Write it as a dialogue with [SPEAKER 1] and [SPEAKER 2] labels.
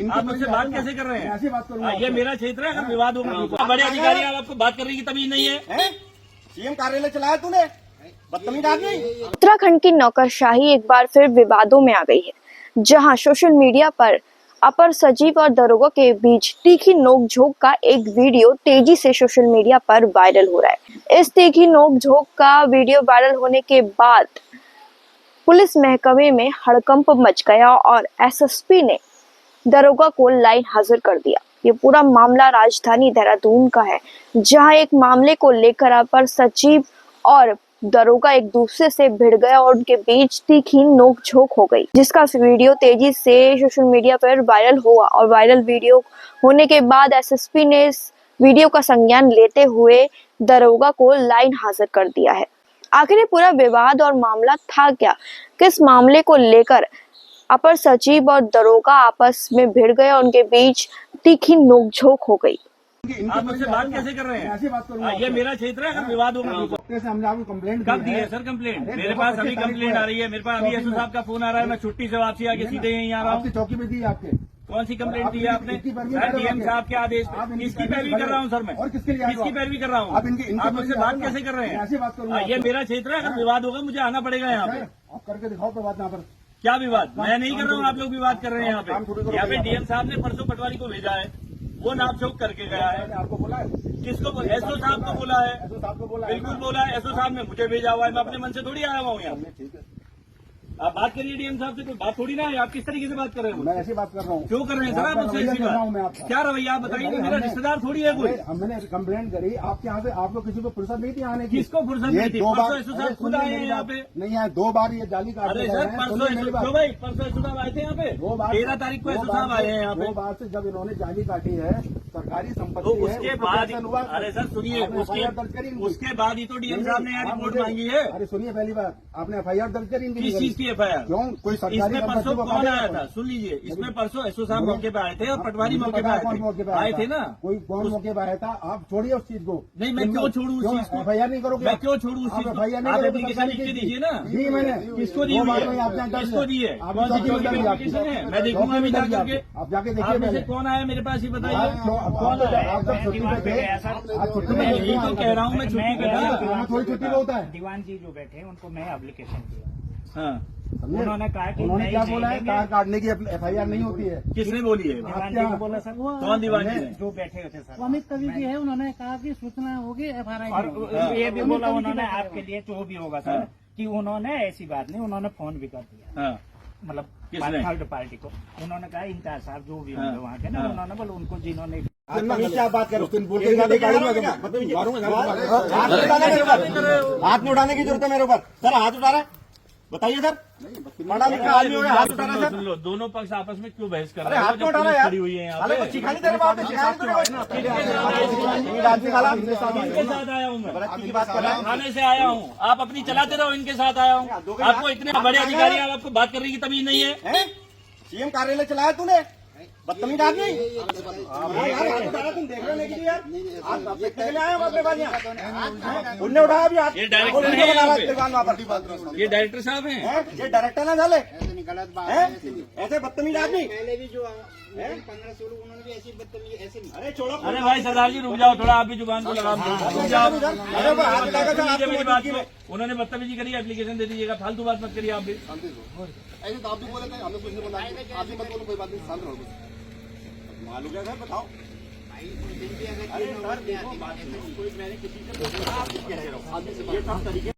[SPEAKER 1] आप मुझसे बात कैसे कर रहे हैं?
[SPEAKER 2] ऐसी बात करूंगा।
[SPEAKER 1] ये मेरा क्षेत्र है, अगर विवाद होगा बड़े अधिकारी आप आपको बात करने की तमीज नहीं है?
[SPEAKER 2] सीएम कार्यालय चलाया तूने, बदतमीज आदमी।
[SPEAKER 3] उत्तराखंड की नौकरशाही एक बार फिर विवादों में आ गई है, जहां सोशल मीडिया पर अपर सचिव और दरोगा के बीच तीखी नोकझोंक का एक वीडियो तेजी से सोशल मीडिया पर वायरल हो रहा है। इस तीखी नोकझोंक का वीडियो वायरल होने के बाद पुलिस महकमे में हड़कंप मच गया और एसएसपी ने दरोगा को लाइन हाजिर कर दिया। ये पूरा मामला राजधानी देहरादून का है, जहां एक मामले को लेकर अपर सचिव और दरोगा एक दूसरे से भिड़ गया और उनके बीच तीखी नोकझोंक हो गई, जिसका वीडियो तेजी से सोशल मीडिया पर वायरल हुआ। और वायरल वीडियो होने के बाद एसएसपी ने इस वीडियो का संज्ञान लेते हुए दरोगा को लाइन हाजिर कर दिया है। आखिर ये पूरा विवाद और मामला था क्या? किस मामले को लेकर अपर सचिव और दरोगा आपस में भिड़ गए और उनके बीच तीखी नोकझोंक हो गई?
[SPEAKER 1] आप मुझसे बात कैसे कर रहे हैं?
[SPEAKER 2] ऐसी बात करूंगा।
[SPEAKER 1] ये मेरा क्षेत्र है, अगर विवाद होगा
[SPEAKER 2] हमने आपको कंप्लेंट
[SPEAKER 1] कब दी है सर? कंप्लेंट मेरे पास अभी कंप्लेंट आ रही है, मेरे पास अभी एसओ साहब का फोन आ रहा है, मैं छुट्टी से वापसी आके सीधे यहीं आ रहा हूँ।
[SPEAKER 2] चौकी में दी आपके
[SPEAKER 1] कौन सी कंप्लेंट दी है आपने? डीएम साहब के आदेश पे। किसकी पैरवी कर रहा हूँ सर मैं?
[SPEAKER 2] और किसके लिए?
[SPEAKER 1] किसकी पैरवी कर रहा हूँ? आप मुझसे बात कैसे कर रहे हैं?
[SPEAKER 2] ऐसी बात करूंगा।
[SPEAKER 1] ये मेरा क्षेत्र है, अगर विवाद होगा मुझे आना पड़ेगा यहाँ पे।
[SPEAKER 2] आप करके दिखाओ तो बात यहाँ पर।
[SPEAKER 1] क्या विवाद? मैं नहीं कर रहा हूँ, आप लोग विवाद कर रहे हैं यहाँ पे। यहाँ पे डीएम साहब ने परसों पटवारी को भेजा है, वो नापझोंक करके गया है।
[SPEAKER 2] आपको बोला है?
[SPEAKER 1] किसको? एसओ साहब को बोला है।
[SPEAKER 2] एसओ साहब को बोला है?
[SPEAKER 1] बिल्कुल बोला है। एसओ साहब ने मुझे भेजा हुआ है, मैं अपने मन से थोड़ी आया हुआ हूँ यहाँ।
[SPEAKER 2] ठीक है,
[SPEAKER 1] आप बात करिए डीएम साहब से, कोई बात थोड़ी ना है। आप किस तरीके से बात कर रहे हो?
[SPEAKER 2] मैं ऐसी बात कर रहा हूँ।
[SPEAKER 1] क्यों कर रहे हैं सर आप मुझसे ऐसी बात? क्या रवैया आप बताइए, मेरा रिश्तेदार थोड़ी है कोई।
[SPEAKER 2] हमने कंप्लेंट करी आपके यहाँ से, आपको किसी को फुर्सत नहीं थी आने की?
[SPEAKER 1] किसको फुर्सत नहीं थी? परसों एसओ साहब खुद आए हैं यहाँ पे।
[SPEAKER 2] नहीं आए, 2 बार ये जाली काट
[SPEAKER 1] अरे सर परसों क्यों भाई? परसों एसओ साहब आए थे यहाँ पे। 13 तारीख को एसओ साहब आए हैं यहाँ पे।
[SPEAKER 2] 2 बार से जब इन्होंने जाली काटी है, सरकारी संपत्ति
[SPEAKER 1] तो
[SPEAKER 2] है,
[SPEAKER 1] उसके बाद अरे सर सुनिए, उसके बाद ही तो डीएम साहब ने यहाँ रिपोर्ट मांगी है।
[SPEAKER 2] अरे सुनिए, पहली बार आपने एफआईआर दर्ज करी इनकी?
[SPEAKER 1] किस चीज की एफआईआर?
[SPEAKER 2] क्यों? कोई सरकारी
[SPEAKER 1] इसमें परसों
[SPEAKER 2] संपत्ति को
[SPEAKER 1] कौन आया
[SPEAKER 2] काटेगा?
[SPEAKER 1] था? सुन लीजिए, इसमें परसों एसओ साहब मौके पे आए थे और पटवारी मौके पे आए थे ना।
[SPEAKER 2] कोई कौन मौके पे आया था? आप छोड़िए उस चीज को।
[SPEAKER 1] नहीं, मैं क्यों छोड़ू उस चीज को?
[SPEAKER 2] एफआईआर नहीं करोगे?
[SPEAKER 1] मैं क्यों छोड़ू उस चीज को? आप एप्लीकेशन लिख के दीजिए ना।
[SPEAKER 2] जी मैंने
[SPEAKER 1] किसको दी हुई है? किसको दी है? कौन सी चौकी में एप्लीकेशन है? मैं देखूंगा अभी जा करके।
[SPEAKER 2] आप जाके
[SPEAKER 1] आप
[SPEAKER 2] देखिए।
[SPEAKER 1] में से कौन आया मेरे पास, ये बताइए।
[SPEAKER 2] आप जब छुट्टी पे थे, आप छुट्टी
[SPEAKER 1] मैं
[SPEAKER 2] में
[SPEAKER 1] यही तो कह रहा हूँ, मैं छुट्टी पे था।
[SPEAKER 2] थोड़ी छुट्टी पे होता है।
[SPEAKER 4] दीवान जी जो बैठे हैं उनको मैं एप्लीकेशन किया।
[SPEAKER 1] हाँ,
[SPEAKER 4] उन्होंने कहा कि
[SPEAKER 2] उन्होंने क्या
[SPEAKER 4] नहीं
[SPEAKER 2] बोला है?
[SPEAKER 4] देंगे।
[SPEAKER 2] कार काटने की एफआईआर नहीं होती है।
[SPEAKER 1] किसने बोली है?
[SPEAKER 4] दीवान जी को बोला सर, वो
[SPEAKER 1] कौन दीवान जी है?
[SPEAKER 4] जो बैठे हुए थे सर।
[SPEAKER 5] अमित कवि जी है, उन्होंने कहा कि सूचना होगी एफआईआर
[SPEAKER 4] और ये भी बोला उन्होंने आपके लिए जो भी होगा सर, कि उन्होंने ऐसी बात नहीं, उन्होंने फोन भी कर दिया,
[SPEAKER 1] हाँ,
[SPEAKER 4] मतलब
[SPEAKER 1] किसने?
[SPEAKER 4] थर्ड पार्टी को। उन्होंने कहा इंचार्ज साहब जो भी होंगे वहाँ के ना, उन्होंने बोला उनको जिन्होंने
[SPEAKER 2] क्या बात करो? हाथ में उठाने की जरूरत है मेरे ऊपर? सर हाथ उठा रहा है, बताइए सर। पढ़ा लिखा आदमी हो, हाथ उठा रहा है
[SPEAKER 1] सुन
[SPEAKER 2] सर।
[SPEAKER 1] लो, दोनों पक्ष आपस में क्यों बहस कर
[SPEAKER 2] अरे
[SPEAKER 1] रहे हैं?
[SPEAKER 2] हाथ में उठा रहा है यार।
[SPEAKER 1] खड़ी हुई है यहाँ
[SPEAKER 2] साले को
[SPEAKER 1] पे।
[SPEAKER 2] सिखानी तेरे बाप ने, सिखानी तेरे बाप ने।
[SPEAKER 1] किसके साथ आया हूँ मैं?
[SPEAKER 2] की बात कर रहा है।
[SPEAKER 1] थाने से आया हूँ, आप अपनी चलाते रहो, इनके साथ आया हूँ। आपको इतने बड़े अधिकारी हैं, आपको बात करने की तमीज नहीं है?
[SPEAKER 2] सीएम कार्यालय चलाया तूने, बदतमीज आदमी। तुम देख रहे नहीं यार, आप देखने के लिए आए हो अपने पास यहाँ। उनने उठाया अभी हाथ।
[SPEAKER 1] ये डायरेक्टर है यहाँ पे।
[SPEAKER 2] दुकान वहाँ पर।
[SPEAKER 1] ये डायरेक्टर साहब हैं।
[SPEAKER 2] ये डायरेक्टर ना झाले ऐसे बदतमीज आदमी।
[SPEAKER 5] पहले भी जो 15-16 उन्होंने भी ऐसी बदतमीजी ऐसे
[SPEAKER 2] अरे छोड़ो।
[SPEAKER 1] अरे भाई सरदार जी रुक जाओ थोड़ा, आप भी जुबान को लगाम दो। रुक जाओ। लीजिए मेरी बात को। उन्होंने बदतमीजी करी, एप्लीकेशन दे दीजिएगा, फालतू बात मत करिए आप भी।
[SPEAKER 2] ऐसे तो आप भी बोले थे, हमें कुछ नहीं बोला। आप भी मत बोलो, कोई बात नहीं, शांत रहो। मालूम क्या है, बताओ। अरे सर देखो, बात कोई मैंने किसी से